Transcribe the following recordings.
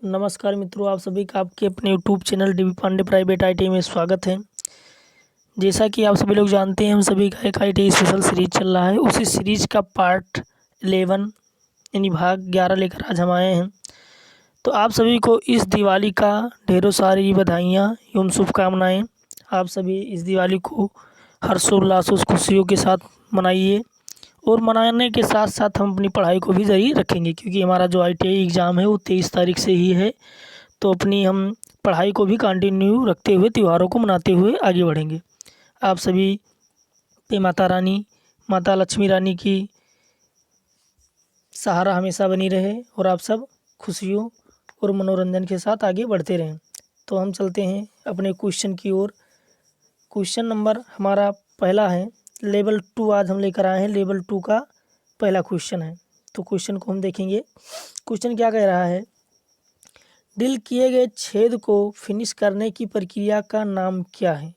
नमस्कार मित्रों, आप सभी का आपके अपने YouTube channel DB Pandey private ITI में स्वागत है। जैसा कि आप सभी लोग जानते हैं, हम सभी का एक आईटीआई स्पेशल सीरीज चल रहा है। उसी सीरीज का पार्ट 11 यानी भाग 11 लेकर आज हम आए हैं। तो आप सभी को इस दिवाली का ढेरों सारी बधाइयाँ एवं शुभकामनाएँ। आप सभी इस दिवाली को हर्षोल्लास खुशियों के साथ मनाइए और मनाने के साथ साथ हम अपनी पढ़ाई को भी जारी रखेंगे, क्योंकि हमारा जो आईटीआई एग्ज़ाम है वो 23 तारीख से ही है। तो अपनी हम पढ़ाई को भी कंटिन्यू रखते हुए त्योहारों को मनाते हुए आगे बढ़ेंगे। आप सभी पे माता रानी, माता लक्ष्मी रानी की सहारा हमेशा बनी रहे और आप सब खुशियों और मनोरंजन के साथ आगे बढ़ते रहें। तो हम चलते हैं अपने क्वेश्चन की ओर। क्वेश्चन नंबर हमारा पहला है, लेवल 2 आज हम लेकर आए हैं। लेवल 2 का पहला क्वेश्चन है। तो क्वेश्चन को हम देखेंगे। क्वेश्चन क्या कह रहा है, ड्रिल किए गए छेद को फिनिश करने की प्रक्रिया का नाम क्या है?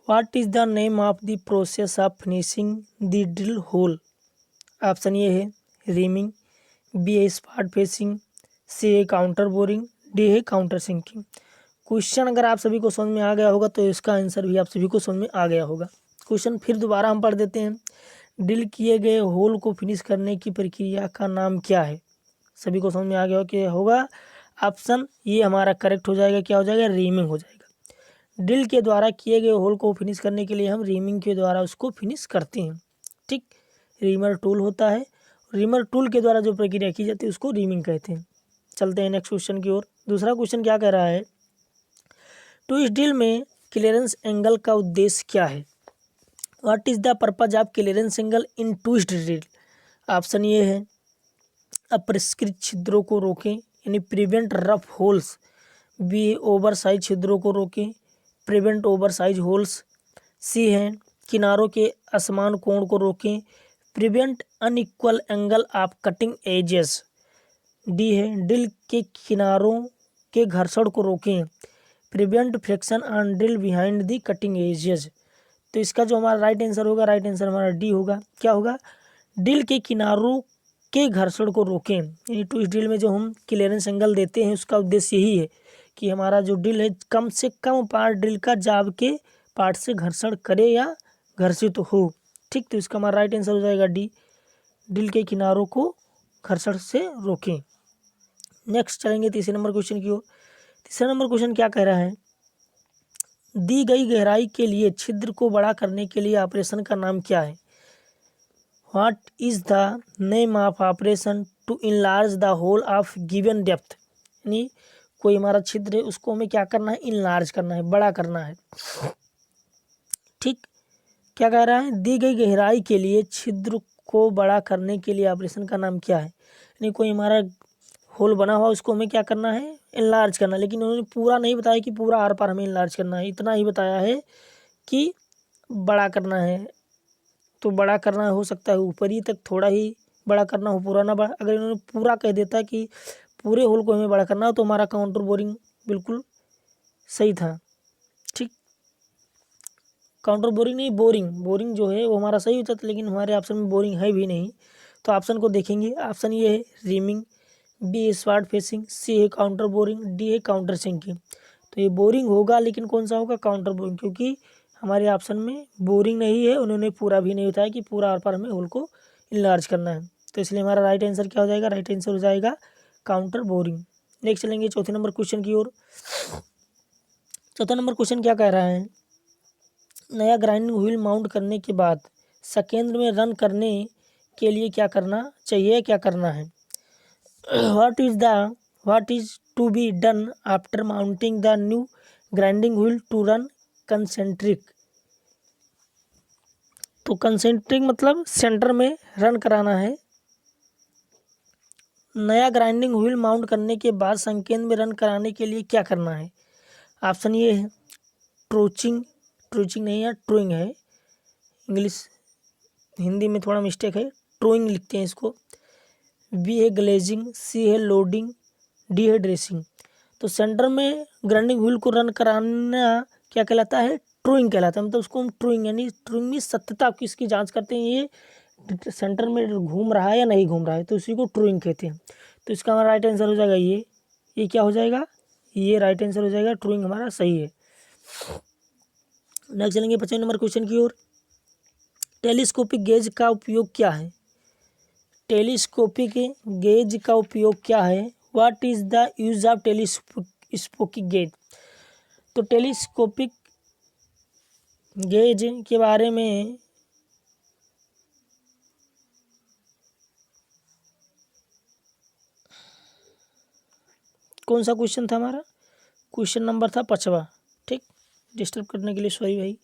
What is the name of the process of finishing the drill hole? Option A है रीमिंग, बी है स्पॉट फेसिंग, सी है काउंटर बोरिंग, डी है काउंटर सिंकिंग। क्वेश्चन अगर आप सभी को समझ में आ गया होगा तो इसका आंसर भी आप सभी को समझ में आ गया होगा। क्वेश्चन फिर दोबारा हम पढ़ देते हैं। ड्रिल किए गए होल को फिनिश करने की प्रक्रिया का नाम क्या है? सभी को समझ में आ गया कि होगा। ऑप्शन ये हमारा करेक्ट हो जाएगा। क्या हो जाएगा? रीमिंग हो जाएगा। ड्रिल के द्वारा किए गए होल को फिनिश करने के लिए हम रीमिंग के द्वारा उसको फिनिश करते हैं। ठीक, रीमर टूल होता है। रीमर टूल के द्वारा जो प्रक्रिया की जाती है उसको रीमिंग कहते हैं। चलते हैं नेक्स्ट क्वेश्चन की ओर। दूसरा क्वेश्चन क्या कह रहा है, ट्विस्ट ड्रिल में क्लियरेंस एंगल का उद्देश्य क्या है? What is the purpose of clearance angle in twist drill? Option ये है अपरिष्कृत छिद्रों को रोकें यानी prevent rough holes, B over size छिद्रों को रोकें, prevent over size holes, C है किनारों के असमान कोण को रोकें, prevent unequal angle of cutting edges, D है ड्रिल के किनारों के घर्षण को रोकें, prevent friction on drill behind the cutting edges. तो इसका जो हमारा राइट आंसर होगा, राइट आंसर हमारा डी होगा। क्या होगा? ड्रिल के किनारों के घर्षण को रोकें। यानी ट्विस्ट ड्रिल में जो हम क्लियरेंस एंगल देते हैं उसका उद्देश्य यही है कि हमारा जो ड्रिल है कम से कम पार्ट ड्रिल का जाब के पार्ट से घर्षण करे या घर्षित हो। ठीक, तो इसका हमारा राइट आंसर हो जाएगा डी, ड्रिल के किनारों को घर्षण से रोकें। नेक्स्ट चलेंगे तीसरे नंबर क्वेश्चन की ओर। तीसरा नंबर क्वेश्चन क्या कह रहा है, दी गई गहराई के लिए छिद्र को बड़ा करने के लिए ऑपरेशन का नाम क्या है? What is the name of operation to enlarge the hole of given depth? यानी कोई हमारा छिद्र है उसको हमें क्या करना है? इनलार्ज करना है, बड़ा करना है। ठीक, क्या कह रहा है, दी गई गहराई के लिए छिद्र को बड़ा करने के लिए ऑपरेशन का नाम क्या है? यानी कोई हमारा होल बना हुआ उसको हमें क्या करना है? इनलार्ज करना। लेकिन उन्होंने पूरा नहीं बताया कि पूरा आर पार हमें इनलार्ज करना है, इतना ही बताया है कि बड़ा करना है। तो बड़ा करना हो सकता है ऊपरी तक थोड़ा ही बड़ा करना हो, पूरा ना बड़ा। अगर इन्होंने पूरा कह देता कि पूरे होल को हमें बड़ा करना हो तो हमारा काउंटर बोरिंग बिल्कुल सही था। ठीक, काउंटर बोरिंग नहीं, बोरिंग, बोरिंग जो है वो हमारा सही होता था, लेकिन हमारे ऑप्शन में बोरिंग है भी नहीं। तो ऑप्शन को देखेंगे। ऑप्शन ये है रीमिंग, बी है स्पॉट फेसिंग, सी है काउंटर बोरिंग, डी है काउंटर सिंकिंग। तो ये बोरिंग होगा, लेकिन कौन सा होगा? काउंटर बोरिंग, क्योंकि हमारे ऑप्शन में बोरिंग नहीं है। उन्होंने पूरा भी नहीं बताया कि पूरा आर पार हमें होल को इनलार्ज करना है। तो इसलिए हमारा राइट आंसर क्या हो जाएगा? राइट आंसर हो जाएगा काउंटर बोरिंग। नेक्स्ट चलेंगे चौथे नंबर क्वेश्चन की ओर। चौथा नंबर क्वेश्चन क्या कह रहा है, नया ग्राइंडिंग व्हील माउंट करने के बाद सेकेंड में रन करने के लिए क्या करना चाहिए, क्या करना है? What is to be done after mounting the new grinding wheel to run concentric? तो कंसेंट्रिक मतलब सेंटर में रन कराना है। नया ग्राइंडिंग व्हील माउंट करने के बाद संकेंद्र में रन कराने के लिए क्या करना है? ऑप्शन ये है ट्रोचिंग, ट्रोचिंग नहीं है, ट्रोइंग है। इंग्लिश हिंदी में थोड़ा मिस्टेक है, ट्रोइंग लिखते हैं इसको। बी है ग्लेजिंग, सी है लोडिंग, डी है ड्रेसिंग। तो सेंटर में ग्राइंडिंग व्हील को रन कराना क्या कहलाता है? ट्रूइंग कहलाता है। मतलब उसको हम ट्रूइंग यानी ट्रूइंग में सत्यता किसकी जांच करते हैं, ये सेंटर में घूम रहा है या नहीं घूम रहा है, तो उसी को ट्रूइंग कहते हैं। तो इसका हमारा राइट आंसर हो जाएगा ये ये क्या हो जाएगा, ये राइट आंसर हो जाएगा, ट्रूइंग हमारा सही है। नेक्स्ट चलेंगे 55 नंबर क्वेश्चन की ओर। टेलीस्कोपिक गेज का उपयोग क्या है? टेलीस्कोपिक गेज का उपयोग क्या है? What is the use of telescopic gauge? तो टेलीस्कोपिक गेज के बारे में कौन सा क्वेश्चन था हमारा? क्वेश्चन नंबर था 5वां। ठीक, डिस्टर्ब करने के लिए सॉरी भाई।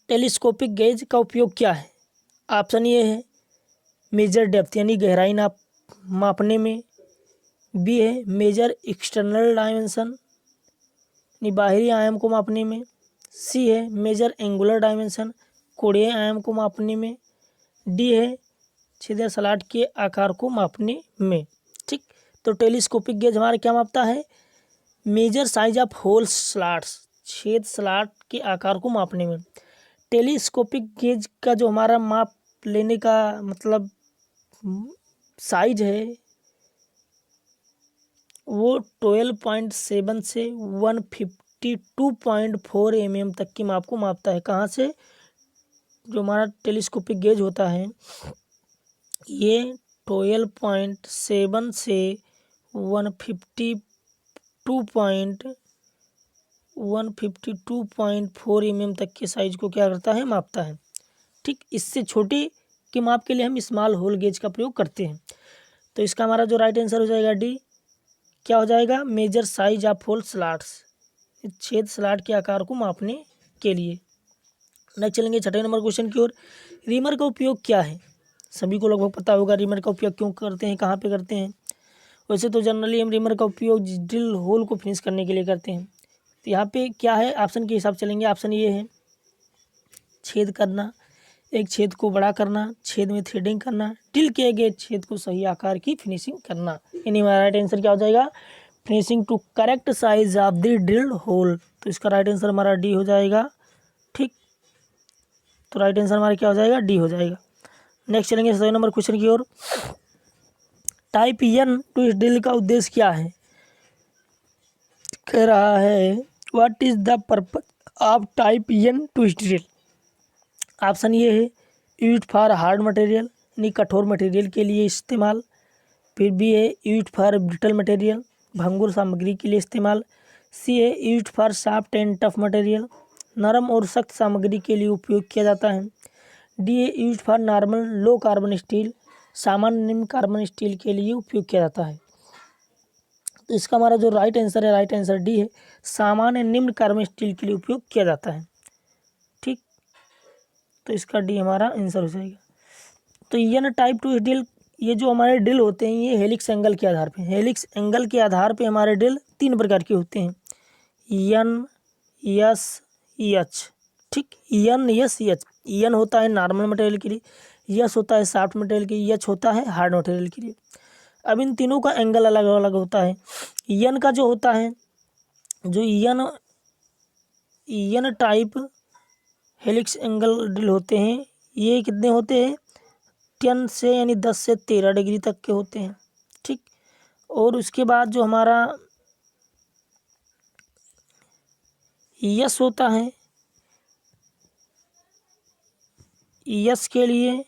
टेलीस्कोपिक गेज का उपयोग क्या है? ऑप्शन ये है मेजर डेप्थ यानी गहराई मापने में। बी है मेजर एक्सटर्नल डायमेंशन यानी बाहरी आयाम को मापने में। सी है मेजर एंगुलर डायमेंशन कोणीय आयाम को मापने में। डी है छेदीय स्लॉट के आकार को मापने में। ठीक, तो टेलीस्कोपिक गेज हमारा क्या मापता है? Measure size of hole slots, छेद स्लॉट के आकार को मापने में। टेलीस्कोपिक गेज का जो हमारा माप लेने का मतलब साइज है वो 12.7 से 152.4 mm तक की माप को मापता है। कहाँ से? जो हमारा टेलीस्कोपिक गेज होता है ये 12.7 से 152.4 mm तक के साइज को क्या करता है? मापता है। ठीक, इससे छोटे के माप के लिए हम स्मॉल होल गेज का प्रयोग करते हैं। तो इसका हमारा जो राइट आंसर हो जाएगा डी, क्या हो जाएगा? Measure size of hole slots, छेद स्लॉट के आकार को मापने के लिए। नेक्स्ट चलेंगे 6 नंबर क्वेश्चन की ओर। रीमर का उपयोग क्या है? सभी को लगभग पता होगा रीमर का उपयोग क्यों करते हैं, कहाँ पे करते हैं। वैसे तो जनरली हम रीमर का उपयोग ड्रिल होल को फिनिश करने के लिए करते हैं। तो यहाँ पे क्या है, ऑप्शन के हिसाब से चलेंगे। ऑप्शन ये है छेद करना, एक छेद को बड़ा करना, छेद में थ्रेडिंग करना, ड्रिल किए गए छेद को सही आकार की फिनिशिंग करना। यानी हमारा राइट आंसर क्या हो जाएगा? Finishing to correct size of the drilled hole. तो इसका राइट आंसर हमारा डी हो जाएगा। ठीक, तो राइट आंसर हमारा क्या हो जाएगा? डी हो जाएगा। नेक्स्ट चलेंगे 7 नंबर क्वेश्चन की ओर। टाइप एन ट्विस्ट ड्रिल का उद्देश्य क्या है? कह रहा है what is the purpose of type N twist drill. Option ये है यूज्ड फॉर हार्ड मटेरियल यानी कठोर मटेरियल के लिए इस्तेमाल। फिर बी है यूज्ड फॉर ब्रिटल मटेरियल भंगुर सामग्री के लिए इस्तेमाल। सी है used for soft and tough material नरम और सख्त सामग्री के लिए उपयोग किया जाता है। डी है used for normal low carbon steel सामान्य निम्न कार्बन स्टील के लिए उपयोग किया जाता है। तो इसका हमारा जो राइट आंसर है, राइट आंसर डी है, सामान्य निम्न कार्बन स्टील के लिए उपयोग किया जाता है। ठीक, तो इसका डी हमारा आंसर हो जाएगा। तो एन टाइप टू ड्रिल, ये जो हमारे ड्रिल होते हैं ये हेलिक्स एंगल के आधार पे, हेलिक्स एंगल के आधार पे हमारे ड्रिल 3 प्रकार के होते हैं, एन एस एच। ठीक, एन एस एच। एन होता है नॉर्मल मटेरियल के लिए, एस होता है सॉफ्ट मटेरियल के लिए, एच होता है हार्ड मटेरियल के लिए। अब इन तीनों का एंगल अलग अलग होता है। एन का जो होता है, जो N type helix angle drill होते हैं ये कितने होते हैं? 10 से यानी 10 से 13 डिग्री तक के होते हैं। ठीक, और उसके बाद जो हमारा यस होता है, यस के लिए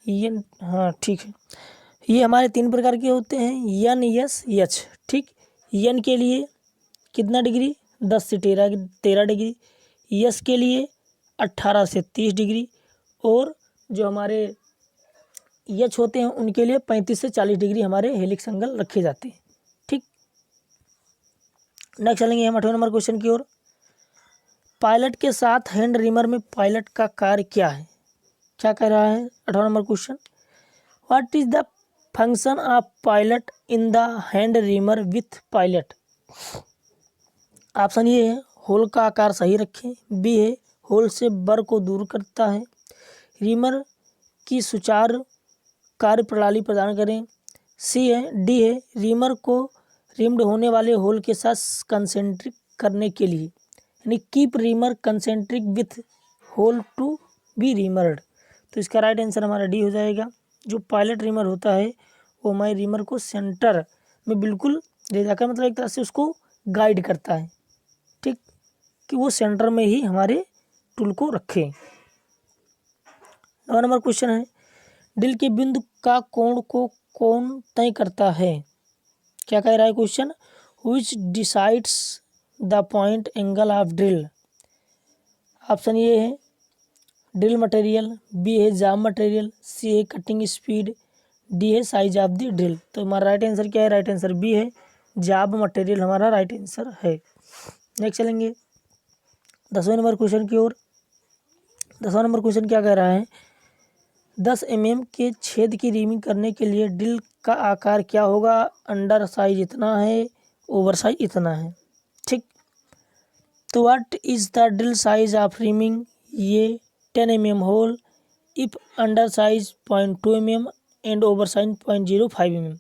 ये, हाँ ठीक है, ये हमारे 3 प्रकार के होते हैं, एन एस एच। ठीक, एन के लिए कितना डिग्री? 10 से 13 डिग्री। यस के लिए 18 से 30 डिग्री। और जो हमारे एच होते हैं उनके लिए 35 से 40 डिग्री हमारे हेलिक्स एंगल रखे जाते हैं। ठीक, नेक्स्ट चलेंगे हम 8वें नंबर क्वेश्चन की ओर। पायलट के साथ हैंड रीमर में पायलट का कार्य क्या है? क्या कह रहा है 8वां number question? What is the function of pilot in the hand reamer with pilot. Option ये है होल का आकार सही रखें। बी है होल से बर को दूर करता है। रीमर की सुचारू कार्य प्रणाली प्रदान करें। सी है डी है रीमर को रिम्ड होने वाले होल के साथ कंसेंट्रिक करने के लिए यानी keep reamer concentric with hole to be reamed. तो इसका राइट आंसर हमारा डी हो जाएगा। जो पायलट रीमर होता है वो हमारे रीमर को सेंटर में बिल्कुल ले जाकर मतलब एक तरह से उसको गाइड करता है, ठीक, कि वो सेंटर में ही हमारे टूल को रखे। 9 नंबर क्वेश्चन है, ड्रिल के बिंदु का कोण को कौन तय करता है? क्या कह रहा है question? Which decides the point angle of drill? Option A है ड्रिल मटेरियल, बी है जाम मटेरियल, सी है कटिंग स्पीड, डी है साइज ऑफ द ड्रिल। तो हमारा राइट आंसर क्या है? राइट आंसर बी है, जाब मटेरियल हमारा राइट आंसर है। नेक्स्ट चलेंगे 10वें नंबर क्वेश्चन की ओर। 10वां नंबर क्वेश्चन क्या कह रहा है? 10 mm के छेद की रीमिंग करने के लिए ड्रिल का आकार क्या होगा? अंडर साइज इतना है, ओवर साइज इतना है, ठीक। तो what is the drill size of reaming? ये 10 mm hole if under size 0.2 mm and over size 0.05 mm।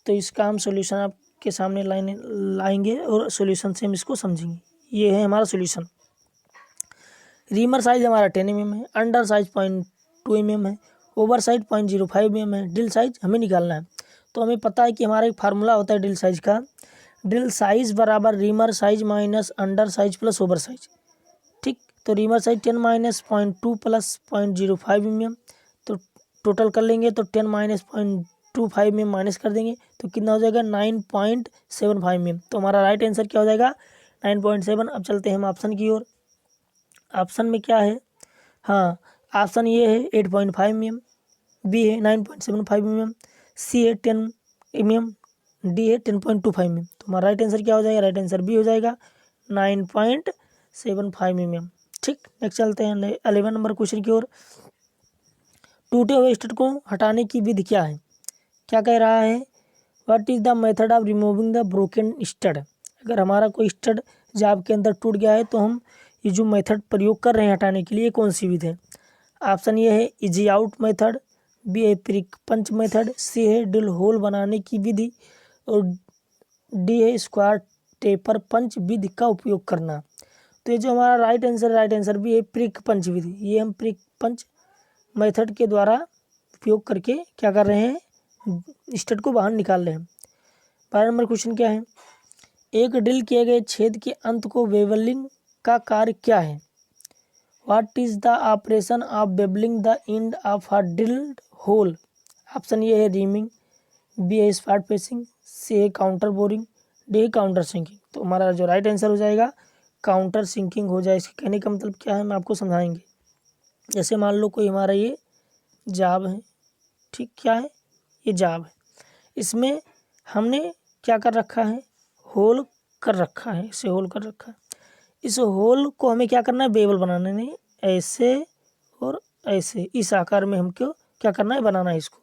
तो इसका हम सॉल्यूशन आपके सामने लाएंगे और सॉल्यूशन से हम इसको समझेंगे। ये है हमारा सॉल्यूशन। रीमर साइज हमारा 10 mm है, अंडर साइज 0.2 mm है, ओवर साइज 0.05 mm है, ड्रिल साइज हमें निकालना है। तो हमें पता है कि हमारा एक फार्मूला होता है ड्रिल साइज का, ड्रिल साइज बराबर reamer size minus under size plus over size, ठीक। तो reamer size 10 minus 0.2 plus 0.05 mm, तो टोटल कर लेंगे तो 10 माइनस 0.25 mm माइनस कर देंगे तो कितना हो जाएगा? 9.75 mm। तो हमारा राइट आंसर क्या हो जाएगा? 9.7। अब चलते हैं हम ऑप्शन की ओर। ऑप्शन में क्या है? हाँ, ऑप्शन ये है 8.5 mm, बी है 9.75 mm, सी है 10 mm, डी है 10.25 mm। तो हमारा राइट आंसर क्या हो जाएगा? राइट आंसर बी हो जाएगा 9.75 mm, ठीक। नेक्स्ट चलते हैं 11 नंबर क्वेश्चन की ओर। टूटे हुए स्टड को हटाने की विधि क्या है? क्या कह रहा है? What is the method of removing the broken stud? अगर हमारा कोई स्टड जाब के अंदर टूट गया है तो हम ये जो मेथड प्रयोग कर रहे हैं हटाने के लिए, कौन सी विधि है? ऑप्शन ये है इजी आउट मेथड, बी है प्रिक पंच मेथड, सी है ड्रिल होल बनाने की विधि और डी है स्क्वायर टेपर पंच विधि का उपयोग करना। तो ये जो हमारा राइट आंसर भी है प्रिक पंच विधि। ये हम प्रिक पंच मेथड के द्वारा उपयोग करके क्या कर रहे हैं? स्टड को बाहर निकाल रहे हैं। 12 नंबर क्वेश्चन क्या है? एक ड्रिल किए गए छेद के अंत को वेवलिंग का कार्य क्या है? What is the operation of bevelling the end of a drilled hole? Option ये है रीमिंग, बी है स्पॉट पेसिंग, सी है काउंटर बोरिंग, डी है काउंटर सिंकिंग। तो हमारा जो राइट आंसर हो जाएगा काउंटर सिंकिंग हो जाए। इसके कहने का मतलब क्या है हम आपको समझाएंगे। जैसे मान लो कोई हमारा ये जाब है, ठीक, क्या है? ये जाब है, इसमें हमने क्या कर रखा है? होल कर रखा है, इसे होल कर रखा है। इस होल को हमें क्या करना है? बेवल बनाना है, नहीं ऐसे और ऐसे, इस आकार में हमको क्या करना है? बनाना है इसको।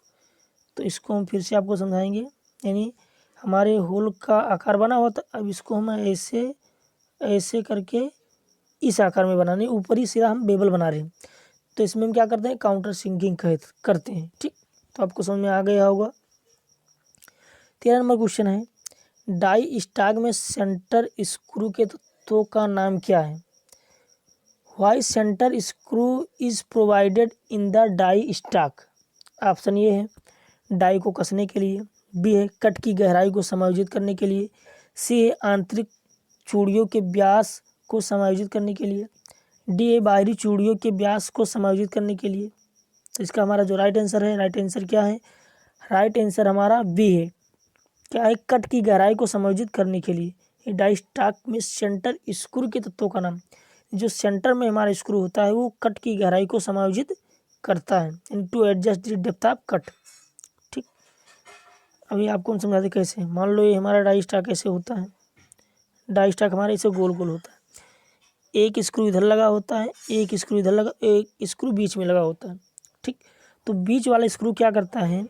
तो इसको हम फिर से आपको समझाएंगे। यानी हमारे होल का आकार बना हुआ था, अब इसको हम ऐसे ऐसे करके इस आकार में बनाने, ऊपर ही सीधा हम बेवल बना रहे हैं। तो इसमें हम क्या करते हैं? काउंटर सिंकिंग करते हैं, ठीक। तो आपको समझ में आ गया होगा। 13 नंबर क्वेश्चन है, डाई स्टॉक में सेंटर स्क्रू के तत्वों का नाम क्या है? Why centre screw is provided in the die stock? Option ये है डाई को कसने के लिए, बी है कट की गहराई को समायोजित करने के लिए, सी है आंतरिक चूड़ियों के व्यास को समायोजित करने के लिए, डी है बाहरी चूड़ियों के व्यास को समायोजित करने के लिए। तो इसका हमारा जो राइट आंसर है, राइट आंसर क्या है? राइट आंसर हमारा बी है, क्या है? कट की गहराई को समायोजित करने के लिए। ये डाई स्टॉक में सेंटर स्क्रू के तत्वों का नाम, जो सेंटर में हमारा स्क्रू होता है वो कट की गहराई को समायोजित करता है, in to adjust the depth of cut, ठीक। अभी आपको हम समझाते कैसे। मान लो ये हमारा डाई स्टॉक ऐसे होता है, डाई स्टॉक हमारा ऐसे गोल गोल होता है, एक स्क्रू इधर लगा होता है, एक स्क्रू इधर लगा, एक स्क्रू बीच में लगा होता है, ठीक। तो बीच वाला स्क्रू क्या करता है?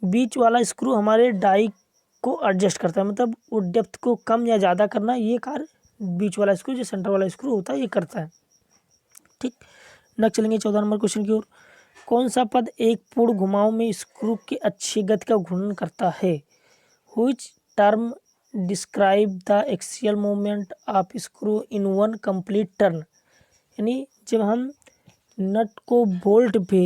बीच वाला स्क्रू हमारे डाई को एडजस्ट करता है, मतलब वो डेप्थ को कम या ज़्यादा करना, ये कार्य बीच वाला स्क्रू, जो सेंटर वाला स्क्रू होता है, ये करता है, ठीक। नेक्स्ट चलेंगे 14 नंबर क्वेश्चन की ओर। कौन सा पद एक पूर्ण घुमाव में स्क्रू की अच्छी गति का घूर्णन करता है? Which term describe the axial movement of screw in one complete turn? यानी जब हम नट को बोल्ट पे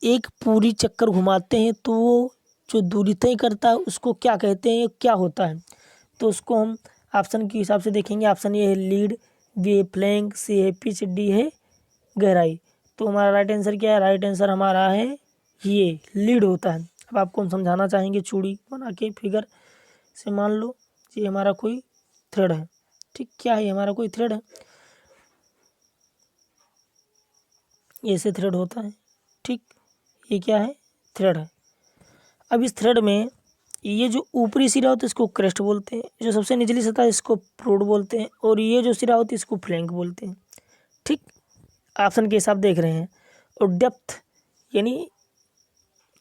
एक पूरी चक्कर घुमाते हैं तो वो जो दूरी तय करता है उसको क्या कहते हैं, क्या होता है? तो उसको हम ऑप्शन के हिसाब से देखेंगे। ऑप्शन ए है लीड, बी है फ्लैंक, सी है पिच, डी है गहराई। तो हमारा राइट आंसर क्या है? राइट आंसर हमारा है ये लीड होता है। अब आपको हम समझाना चाहेंगे चूड़ी बना के फिगर से। मान लो ये हमारा कोई थ्रेड है, ठीक, क्या है हमारा कोई थ्रेड है, ऐसे थ्रेड होता है, ठीक, ये क्या है? थ्रेड है। अब इस थ्रेड में ये जो ऊपरी सिरा होता है इसको क्रेस्ट बोलते हैं, जो सबसे निचली सतह है इसको प्रोड बोलते हैं, और ये जो सिरा होती है इसको फ्लैंक बोलते हैं, ठीक। ऑप्शन के हिसाब देख रहे हैं। और डेप्थ यानी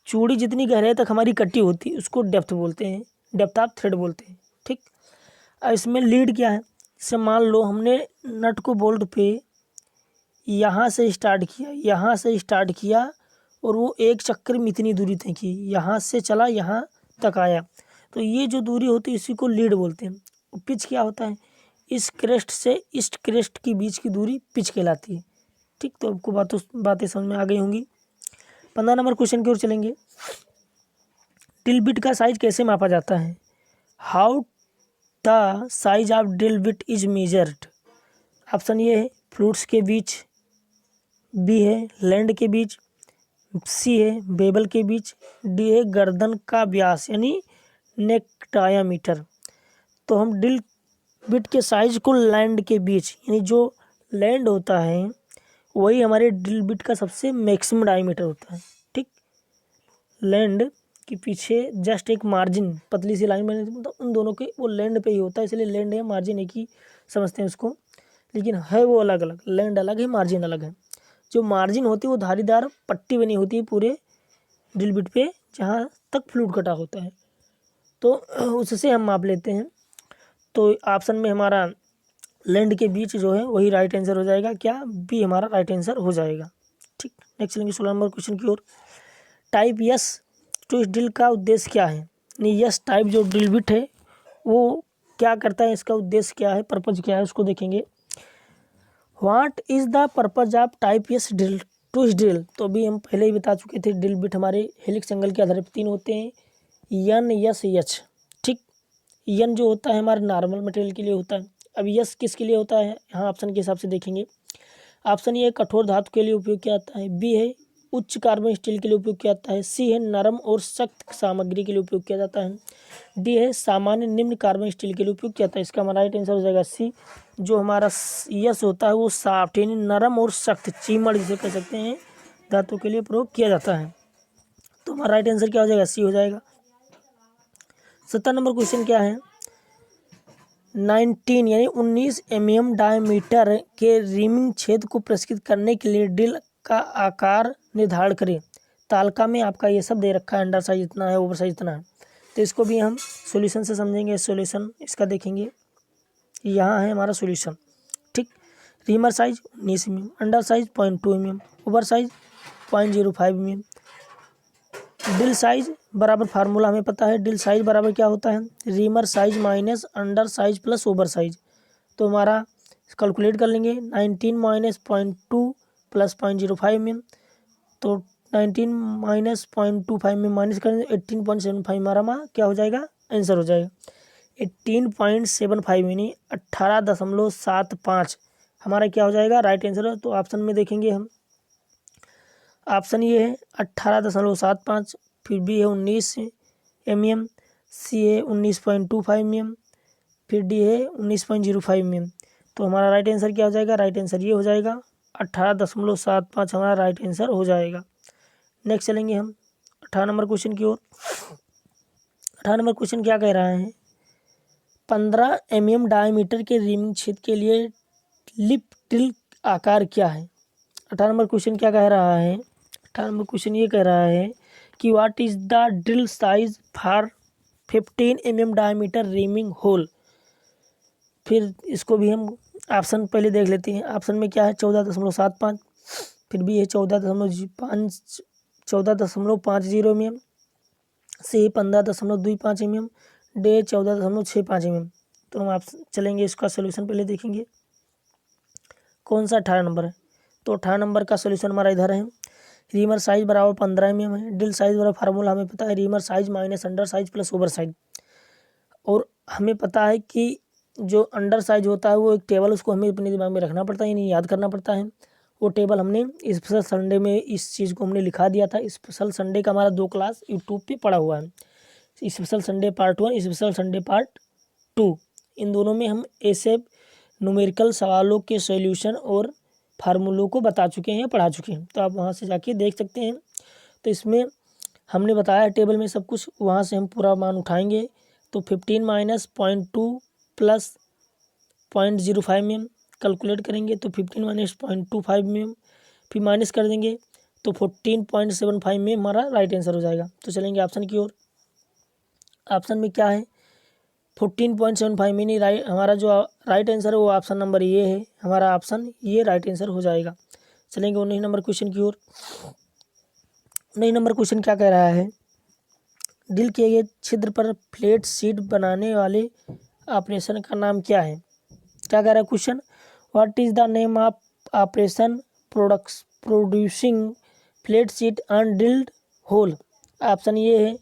चूड़ी जितनी गहराई तक हमारी कट्टी होती है उसको डेप्थ बोलते हैं, डेप्थ ऑफ थ्रेड बोलते हैं, ठीक। अब इसमें लीड क्या है? जैसे मान लो हमने नट को बोल्ट पे यहाँ से स्टार्ट किया, यहाँ से स्टार्ट किया, और वो एक चक्कर में इतनी दूरी तय की, यहाँ से चला यहाँ तक आया, तो ये जो दूरी होती है इसी को लीड बोलते हैं। पिच क्या होता है? इस क्रेस्ट से इस क्रेस्ट के बीच की दूरी पिच कहलाती है, ठीक। तो आपको बातें समझ में आ गई होंगी। 15 नंबर क्वेश्चन की ओर चलेंगे। ड्रिल बिट का साइज कैसे मापा जाता है? How the size of drill bit is measured? Option ये है फ्लूट्स के बीच, बी है लैंड के बीच, सी है बेबल के बीच, डी है गर्दन का व्यास यानी नेक डायामीटर। तो हम ड्रिल बिट के साइज को लैंड के बीच यानी जो लैंड होता है वही हमारे ड्रिल बिट का सबसे मैक्सिमम डायमीटर होता है, ठीक। लैंड के पीछे जस्ट एक मार्जिन पतली सी लाइन बनी, मतलब उन दोनों के वो लैंड पे ही होता है, इसलिए लैंड है मार्जिन एक ही समझते हैं उसको, लेकिन है वो अलग अलग, लैंड अलग है मार्जिन अलग है। जो मार्जिन होती है वो धारीदार पट्टी बनी होती है पूरे ड्रिल बिट पे जहाँ तक फ्लूट कटा होता है, तो उससे हम माप लेते हैं। तो ऑप्शन में हमारा लैंड के बीच जो है वही राइट आंसर हो जाएगा, क्या? बी हमारा राइट आंसर हो जाएगा, ठीक। नेक्स्ट चलेंगे 16 नंबर क्वेश्चन की ओर। टाइप यस ट्विस्ट ड्रिल का उद्देश्य क्या है? यानी यस टाइप जो ड्रिल बिट है वो क्या करता है, इसका उद्देश्य क्या है, पर्पज क्या है, उसको देखेंगे। What is the purpose of type yes drill twist drill? तो अभी हम पहले ही बता चुके थे, ड्रिल बिट हमारे हेलिक्स एंगल के आधार पर 3 होते हैं, एन एस एच, ठीक। एन जो होता है हमारे नॉर्मल मटेरियल के लिए होता है। अब यस किसके लिए होता है? यहाँ ऑप्शन के हिसाब से देखेंगे। ऑप्शन ए कठोर धातु के लिए उपयोग किया जाता है, बी है उच्च कार्बन स्टील के लिए उपयोग किया जाता है, सी है नरम और सख्त सामग्री के लिए उपयोग किया जाता है, डी है सामान्य निम्न कार्बन स्टील के लिए उपयोग किया जाता है। इसका हमारा राइट आंसर हो जाएगा सी। जो हमारा यस होता है वो सॉफ्ट यानी नरम और सख्त चीमड़ जिसे कह सकते हैं धातु के लिए प्रयोग किया जाता है। तो हमारा राइट आंसर क्या हो जाएगा? सी हो जाएगा। 17 नंबर क्वेश्चन क्या है? 19 यानी 19 mm डायमीटर के रिमिंग छेद को प्रशिक्षित करने के लिए ड्रिल का आकार निर्धारण करें। तालिका में आपका ये सब दे रखा है, अंडर साइज इतना है, ओवर साइज इतना है, तो इसको भी हम सॉल्यूशन से समझेंगे। सॉल्यूशन इसका देखेंगे, यहाँ है हमारा सॉल्यूशन, ठीक। Reamer size 19 mm, under size 0.2 mm, over size 0.05 mm। Drill size बराबर फार्मूला हमें पता है, ड्रिल साइज बराबर क्या होता है? Reamer size minus under size plus over size. तो हमारा कैलकुलेट कर लेंगे, 19 माइनस 0.2 प्लस 0.05 mm, तो 19 माइनस 0.25 में माइनस करेंगे 18.75 हमारा क्या हो जाएगा? आंसर हो जाएगा 18.75 यानी 18.75 हमारा क्या हो जाएगा? Right answer. तो ऑप्शन में देखेंगे हम, ऑप्शन ये है 18.75, फिर बी है 19 mm, सी है 19.25 mm, फिर डी है 19.05 mm। तो हमारा राइट आंसर क्या हो जाएगा? राइट आंसर ये हो जाएगा 18.75 हमारा राइट आंसर हो जाएगा। नेक्स्ट चलेंगे हम 18 नंबर क्वेश्चन की ओर। 18 नंबर क्वेश्चन क्या कह रहा है? 15 mm डायमीटर के रिमिंग छेद के लिए लिप ड्रिल आकार क्या है? 18 नंबर क्वेश्चन क्या कह रहा है? 18 नंबर क्वेश्चन ये कह रहा है कि what is the drill size for 15 mm diameter reaming hole. फिर इसको भी हम ऑप्शन पहले देख लेते हैं। ऑप्शन में क्या है? 14.75, फिर भी है 14.50 mm, सी 15.25 mm, डे 14.65 mm। तो हम आप चलेंगे, इसका सोल्यूशन पहले देखेंगे कौन सा 18 नंबर है। तो 18 नंबर का सोल्यूशन हमारा इधर है रीमर साइज बराबर 15 mm है। ड्रिल साइज बराबर फार्मूला हमें पता है, reamer size minus under size plus over size. और हमें पता है कि जो अंडर साइज होता है वो एक टेबल, उसको हमें अपने दिमाग में रखना पड़ता है, यानी याद करना पड़ता है। वो टेबल हमने स्पेशल संडे में इस चीज़ को हमने लिखा दिया था। स्पेशल संडे का हमारा 2 क्लास यूट्यूब पे पड़ा हुआ है, special Sunday part 1, special Sunday part 2। इन दोनों में हम ऐसे न्यूमेरिकल सवालों के सॉल्यूशन और फार्मूलों को बता चुके हैं, पढ़ा चुके हैं, तो आप वहाँ से जाके देख सकते हैं। तो इसमें हमने बताया टेबल में सब कुछ, वहाँ से हम पूरा मान उठाएंगे। तो 15 माइनस 0.2 प्लस 0.05 mm कैलकुलेट करेंगे तो 15 माइनस 0.25 mm, फिर माइनस कर देंगे तो 14.75 में हमारा राइट आंसर हो जाएगा। तो चलेंगे ऑप्शन की ओर। ऑप्शन में क्या है 14.75 में, नहीं राइट, हमारा जो राइट आंसर है वो ऑप्शन नंबर ये है, हमारा ऑप्शन ये राइट आंसर हो जाएगा। चलेंगे 19 नंबर क्वेश्चन की ओर। 19 नंबर क्वेश्चन क्या कह रहा है, ड्रिल किए गए छिद्र पर फ्लैट शीट बनाने वाले ऑपरेशन का नाम क्या है। क्या कह रहा है question, what is the name of operation producing flat sheet on drilled hole. Option ये है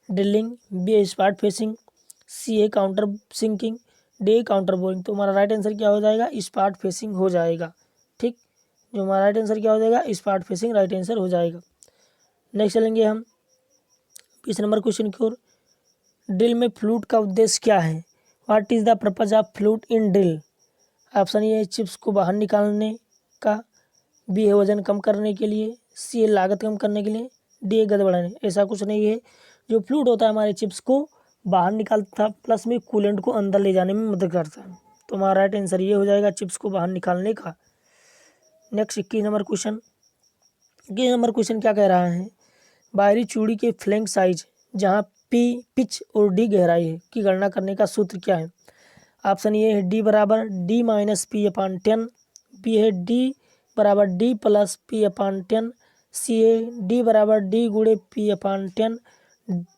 ड्रिलिंग, बी है स्पॉट फेसिंग, सी है counter sinking, D counter boring. तो हमारा राइट आंसर क्या हो जाएगा, स्पॉट फेसिंग हो जाएगा। ठीक, जो हमारा राइट आंसर क्या हो जाएगा, स्पॉट फेसिंग राइट आंसर हो जाएगा। नेक्स्ट चलेंगे हम 20 नंबर क्वेश्चन की ओर। ड्रिल में फ्लूट का उद्देश्य क्या है, what is the purpose of flute in drill. Option ये है चिप्स को बाहर निकालने का, बी है वजन कम करने के लिए, सी है लागत कम करने के लिए, डी है गद बढ़ाने। ऐसा कुछ नहीं है, जो फ्लूट होता है हमारे चिप्स को बाहर निकालता प्लस में कूलेंट को अंदर ले जाने में मदद करता है। तो हमारा राइट आंसर ये हो जाएगा चिप्स को बाहर निकालने का। Next 21 number question. 21 number question क्या कह रहा है, बाहरी चूड़ी के फ्लैंक साइज जहाँ पी पिच और डी गहराई है की गणना करने का सूत्र क्या है। ऑप्शन ये है डी बराबर D minus P upon 10, B है डी बराबर D plus P upon 10, C है डी बराबर डी गुणे पी अपान 10,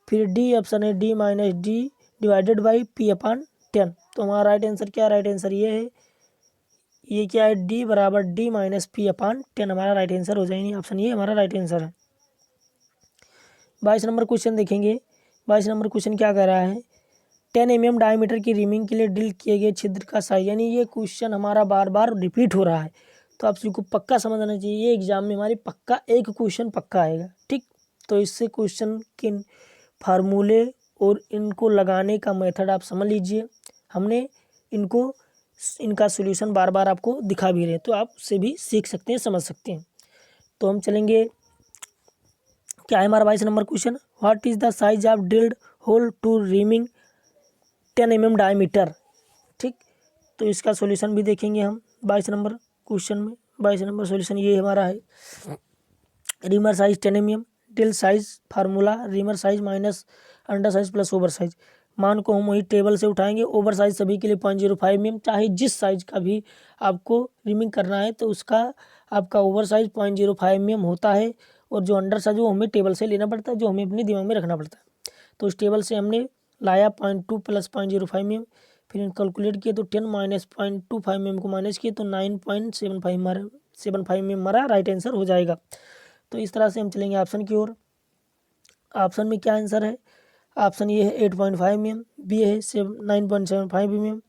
फिर डी ऑप्शन है D minus D divided by P upon 10। तो हमारा राइट आंसर क्या है, राइट आंसर ये है, ये क्या है, डी बराबर डी माइनस पी अपान 10 हमारा राइट आंसर हो जाएगी। ऑप्शन ये हमारा राइट आंसर है। 22 नंबर क्वेश्चन देखेंगे। 22 नंबर क्वेश्चन क्या कह रहा है, 10 mm डायमीटर की रिमिंग के लिए ड्रिल किए गए छिद्र का साइज, यानी ये क्वेश्चन हमारा बार बार रिपीट हो रहा है, तो आप सबको पक्का समझना चाहिए, ये एग्जाम में हमारी पक्का एक क्वेश्चन पक्का आएगा। ठीक, तो इससे क्वेश्चन के फार्मूले और इनको लगाने का मेथड आप समझ लीजिए। हमने इनका सोल्यूशन बार बार आपको दिखा भी रहे हैं, तो आप उससे भी सीख सकते हैं, समझ सकते हैं। तो हम चलेंगे, क्या है हमारा 22 number question, what is the size of drilled hole to reaming 10 mm diameter. ठीक, तो इसका सॉल्यूशन भी देखेंगे हम 22 नंबर क्वेश्चन में। 22 नंबर सॉल्यूशन ये हमारा है, reamer size 10 mm, drill size formula reamer size minus under size plus over size. मान को हम वही टेबल से उठाएंगे, ओवर साइज सभी के लिए 0.05 mm, चाहे जिस साइज का भी आपको रिमिंग करना है तो उसका आपका ओवर साइज 0.05 mm होता है, और जो अंडर साइज वो हमें टेबल से लेना पड़ता है, जो हमें अपने दिमाग में रखना पड़ता है। तो उस टेबल से हमने लाया 0.2 प्लस 0.05 mm, फिर कैलकुलेट किए तो 10 माइनस 0.25 mm को माइनस किए तो 9.75 में हमारा राइट आंसर हो जाएगा। तो इस तरह से हम चलेंगे ऑप्शन की ओर। ऑप्शन में क्या आंसर है, ऑप्शन ये है 8.5 mm, बी है 9.75 mm,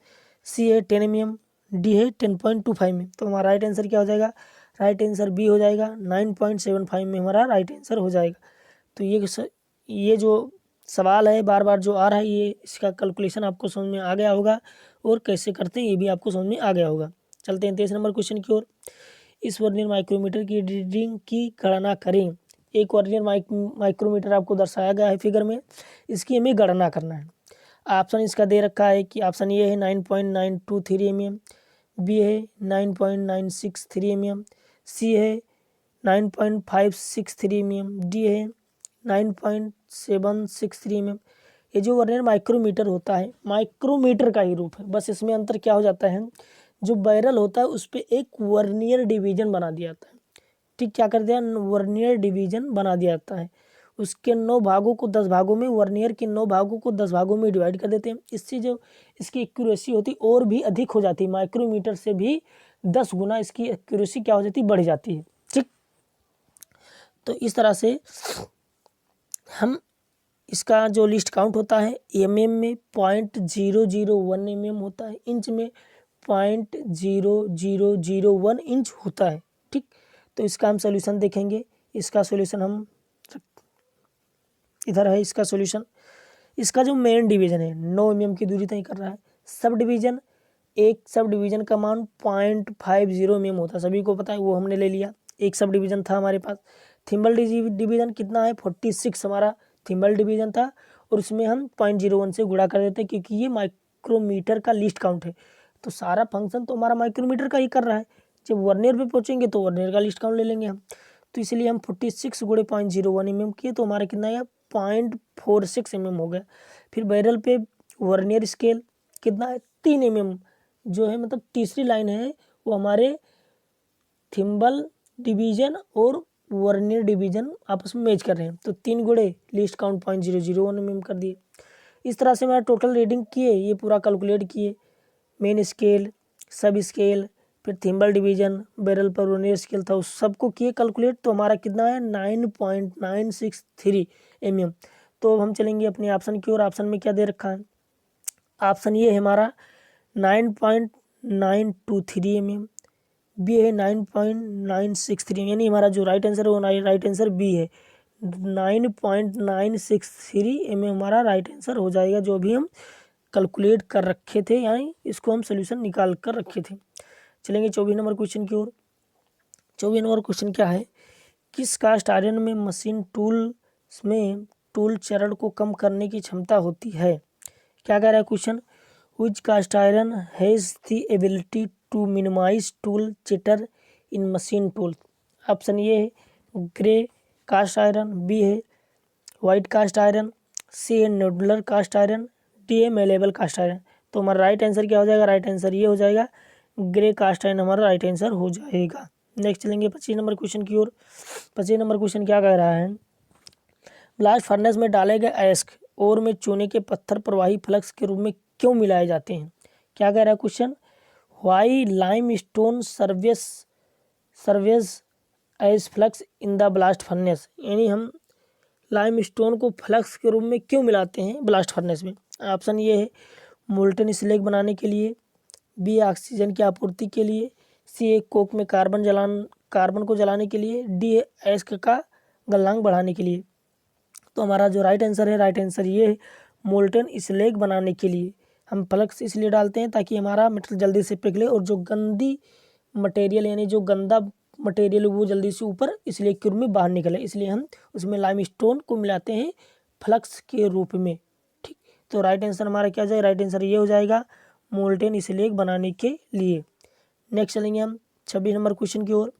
सी है 10 mm, डी है 10.25 mm। तो हमारा राइट आंसर क्या हो जाएगा, राइट आंसर बी हो जाएगा, 9.75 में हमारा राइट आंसर हो जाएगा। तो ये जो सवाल है बार बार जो आ रहा है, ये इसका कैलकुलेशन आपको समझ में आ गया होगा, और कैसे करते हैं ये भी आपको समझ में आ गया होगा। चलते हैं 23 नंबर क्वेश्चन की ओर। इस वर्नियर माइक्रोमीटर की रीडिंग की गणना करें। एक वर्नियर माइक्रोमीटर आपको दर्शाया गया है फिगर में, इसकी हमें गणना करना है। ऑप्शन इसका दे रखा है कि ऑप्शन ये है 9.923 mm, बी है 9.963 mm, सी है 9.563 mm, डी है 9.763 mm। ये जो वर्नियर माइक्रोमीटर होता है, माइक्रोमीटर का ही रूप है, बस इसमें अंतर क्या हो जाता है, जो बैरल होता है उस पर एक वर्नियर डिवीजन बना दिया जाता है। ठीक, क्या कर दिया, वर्नियर डिवीजन बना दिया जाता है। उसके 9 भागों को 10 भागों में, वर्नियर के 9 भागों को 10 भागों में डिवाइड कर देते हैं। इससे जो इसकी एक्यूरेसी होती और भी अधिक हो जाती है, माइक्रोमीटर से भी 10 गुना इसकी एक्यूरेसी क्या हो जाती, बढ़ जाती है। ठीक, तो इस तरह से हम इसका जो लिस्ट काउंट होता है mm में 0.001 mm होता है, इंच में 0.0001 इंच होता है। ठीक, तो इसका हम सोल्यूशन देखेंगे। इसका सोल्यूशन हम इधर है, इसका सोल्यूशन। इसका जो मेन डिवीजन है 9 mm की दूरी तय कर रहा है। सब डिवीजन, एक सब डिवीजन का मान 0.50 mm होता है, सभी को पता है, वो हमने ले लिया। एक सब डिवीजन था हमारे पास। थिम्बल डिवीजन कितना है 46 हमारा थिम्बल डिवीजन था, और उसमें हम 0.01 से गुणा कर देते हैं क्योंकि ये माइक्रोमीटर का लिस्ट काउंट है। तो सारा फंक्शन तो हमारा माइक्रोमीटर का ही कर रहा है। जब वर्नियर पे पहुंचेंगे तो वर्नियर का लिस्ट काउंट ले लेंगे हम। तो इसलिए हम 46 गुणे 0.01 mm किए तो हमारा कितना आया 0.46 mm हो गया। फिर बैरल पे वर्नियर स्केल कितना है 3 mm, जो है मतलब तीसरी लाइन है वो हमारे थिम्बल डिवीजन और वर्नियर डिवीजन आपस में मैच कर रहे हैं। तो 3 गुणे लिस्ट काउंट 0.001 mm कर दिए। इस तरह से हमारा टोटल रीडिंग किए, ये पूरा कैलकुलेट किए, मेन स्केल, सब स्केल, फिर थिम्बल डिवीजन, बैरल पर वर्नियर स्केल था, उस सबको किए कैलकुलेट। तो हमारा कितना है 9.963 mm। तो अब हम चलेंगे अपने ऑप्शन की ओर। ऑप्शन में क्या दे रखा है, ऑप्शन ये है हमारा 9.923 mm, बी है 9.963, यानी हमारा जो राइट आंसर है वो राइट आंसर बी है। 9.963 mm हमारा राइट आंसर हो जाएगा, जो भी हम कैलकुलेट कर रखे थे, यानी इसको हम सोल्यूशन निकाल कर रखे थे। चलेंगे 24 नंबर क्वेश्चन की ओर। 24 नंबर क्वेश्चन क्या है, किस कास्ट आयरन में मशीन टूल्स में टूल चरण को कम करने की क्षमता होती है। क्या कह रहा है question, which cast iron has the ability to minimize tool chatter in machine tool. Option ये है ग्रे कास्ट आयरन, बी है वाइट कास्ट आयरन, सी है नोडुलर कास्ट आयरन, डी है मेलेबल कास्ट आयरन। तो हमारा राइट आंसर क्या हो जाएगा, राइट आंसर ये हो जाएगा ग्रे कास्ट आयरन हमारा राइट आंसर हो जाएगा। नेक्स्ट चलेंगे 25 नंबर क्वेश्चन की ओर। 25 नंबर क्वेश्चन क्या कह रहा है, ब्लास्ट फर्नेस में डाले गए अयस्क ओर में चूने के पत्थर प्रवाही फ्लक्स के रूप में क्यों मिलाए जाते हैं। क्या कह रहा है question, why lime stone serves as flux in the blast furnace, यानी हम लाइम स्टोन को फ्लक्स के रूप में क्यों मिलाते हैं ब्लास्ट फर्नेस में। ऑप्शन ये है मोल्टन स्लैग बनाने के लिए, बी ऑक्सीजन की आपूर्ति के लिए, सी है कोक में कार्बन को जलाने के लिए, डी है अयस्क का गलनांक बढ़ाने के लिए। तो हमारा जो राइट आंसर है, राइट आंसर ये है मोल्टन स्लैग बनाने के लिए। हम फ्लक्स इसलिए डालते हैं ताकि हमारा मेटल जल्दी से पिघले और जो गंदी मटेरियल यानी जो गंदा मटेरियल वो जल्दी से ऊपर स्लैग के रूप में बाहर निकले, इसलिए हम उसमें लाइमस्टोन को मिलाते हैं फ्लक्स के रूप में। ठीक, तो राइट आंसर हमारा क्या हो जाएगा, राइट आंसर ये हो जाएगा मोल्टन स्लैग बनाने के लिए। नेक्स्ट चलेंगे हम 26 नंबर क्वेश्चन की ओर।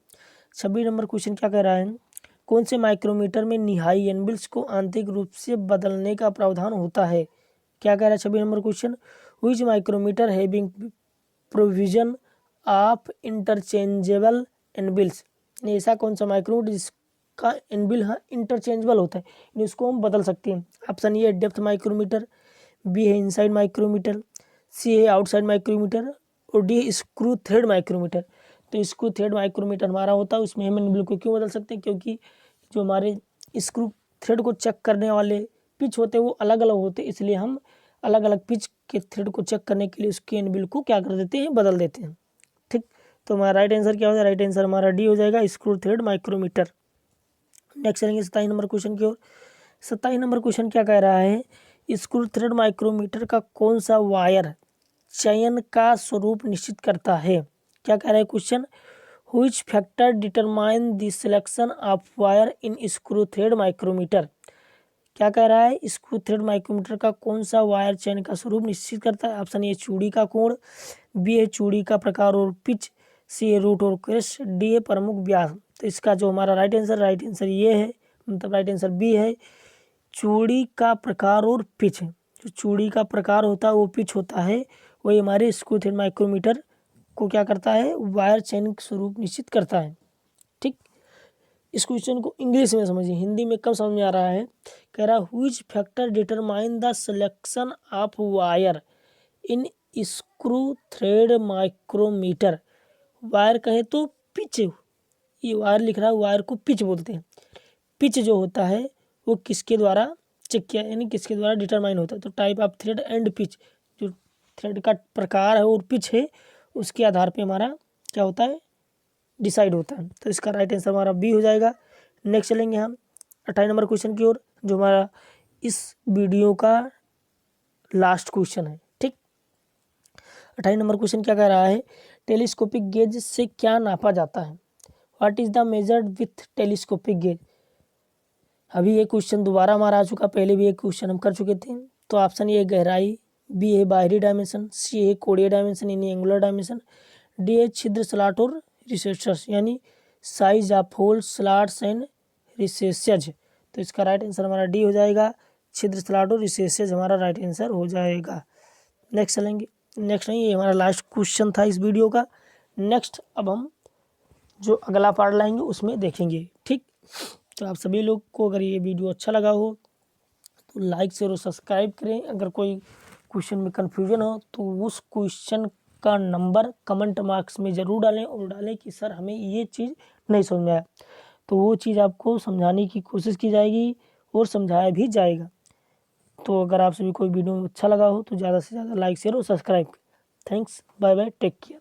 26 नंबर क्वेश्चन क्या कह रहा है, कौन से माइक्रोमीटर में निहाई एनबिल्स को आंतरिक रूप से बदलने का प्रावधान होता है। क्या कह रहा है 26 number question, which micrometer having provision of interchangeable anvils, ऐसा कौन सा माइक्रोमीटर जिसका एनबिल इंटरचेंजेबल होता है, इसको हम बदल सकते हैं। ऑप्शन ये डेप्थ माइक्रोमीटर, बी है इनसाइड माइक्रोमीटर, सी है आउटसाइड माइक्रोमीटर, और डी स्क्रू थ्रेड माइक्रोमीटर। तो स्क्रू थ्रेड माइक्रोमीटर हमारा होता है, उसमें हम एनबिल को क्यों बदल सकते हैं, क्योंकि जो हमारे स्क्रू थ्रेड को चेक करने वाले पिच होते हैं वो अलग अलग होते हैं, इसलिए हम अलग अलग पिच के थ्रेड को चेक करने के लिए उसके एनबिल को क्या कर देते हैं, बदल देते हैं। ठीक, तो हमारा राइट आंसर क्या हो जाएगा, राइट आंसर हमारा डी हो जाएगा स्क्रू थ्रेड माइक्रोमीटर। नेक्स्ट चलेंगे 27 नंबर क्वेश्चन की ओर। 27 नंबर क्वेश्चन क्या कह रहा है, स्क्रू थ्रेड माइक्रोमीटर का कौन सा वायर चयन का स्वरूप निश्चित करता है। क्या कह रहा है question, which factor determine the selection of wire in screw thread micrometer. क्या कह रहा है, स्क्रू थ्रेड माइक्रोमीटर का कौन सा वायर चयन का स्वरूप निश्चित करता है। ऑप्शन ए चूड़ी का कोण, बी है चूड़ी का प्रकार और पिच, सी है रूट और क्रेस्ट, डी है प्रमुख व्यास। तो इसका जो हमारा राइट आंसर ये है, मतलब राइट आंसर बी है चूड़ी का प्रकार और पिच। जो चूड़ी का प्रकार होता है वो पिच होता है, वही हमारे स्क्रू थ्रेड माइक्रोमीटर को क्या करता है, वायर चयन स्वरूप निश्चित करता है। ठीक, इस क्वेश्चन को इंग्लिश में समझिए, हिंदी में कम समझ में आ रहा है। कह रहा है which factor determine the selection of wire in screw thread micrometer. Wire कहे तो पिच, ये वायर लिख रहा है, वायर को पिच बोलते हैं। पिच जो होता है वो किसके द्वारा चेक किया, यानी किसके द्वारा डिटरमाइन होता है। तो type of thread and pitch, जो थ्रेड का प्रकार है और पिच है उसके आधार पे हमारा क्या होता है, डिसाइड होता है। तो इसका राइट आंसर हमारा बी हो जाएगा। नेक्स्ट चलेंगे हम 28 नंबर क्वेश्चन की ओर, जो हमारा इस वीडियो का लास्ट क्वेश्चन है। ठीक, 28 नंबर क्वेश्चन क्या कह रहा है, टेलीस्कोपिक गेज से क्या नापा जाता है। What is the measured with telescopic gauge. अभी ये क्वेश्चन दोबारा हमारा आ चुका, पहले भी एक क्वेश्चन हम कर चुके थे। तो ऑप्शन ए गहराई, बी है बाहरी डायमेंशन, सी है कोणीय डायमेंशन यानी एंगुलर डायमेंशन, डी है छिद्र स्लॉट और रिसेसर्स यानी size of hole slots and recesses. तो इसका राइट आंसर हमारा डी हो जाएगा, छिद्र स्लॉट और रिसेसज हमारा राइट आंसर हो जाएगा। नेक्स्ट चलेंगे, नेक्स्ट नहीं, ये हमारा लास्ट क्वेश्चन था इस वीडियो का। नेक्स्ट अब हम जो अगला पार्ट लाएंगे उसमें देखेंगे। ठीक, तो आप सभी लोग को अगर ये वीडियो अच्छा लगा हो तो लाइक शेयर और सब्सक्राइब करें। अगर कोई क्वेश्चन में कन्फ्यूजन हो तो उस क्वेश्चन का नंबर कमेंट मार्क्स में ज़रूर डालें और डालें कि सर हमें ये चीज़ नहीं समझ में आया, तो वो चीज़ आपको समझाने की कोशिश की जाएगी और समझाया भी जाएगा। तो अगर आप सभी को वीडियो अच्छा लगा हो तो ज़्यादा से ज़्यादा लाइक शेयर और सब्सक्राइब करें। Thanks, bye bye, take care.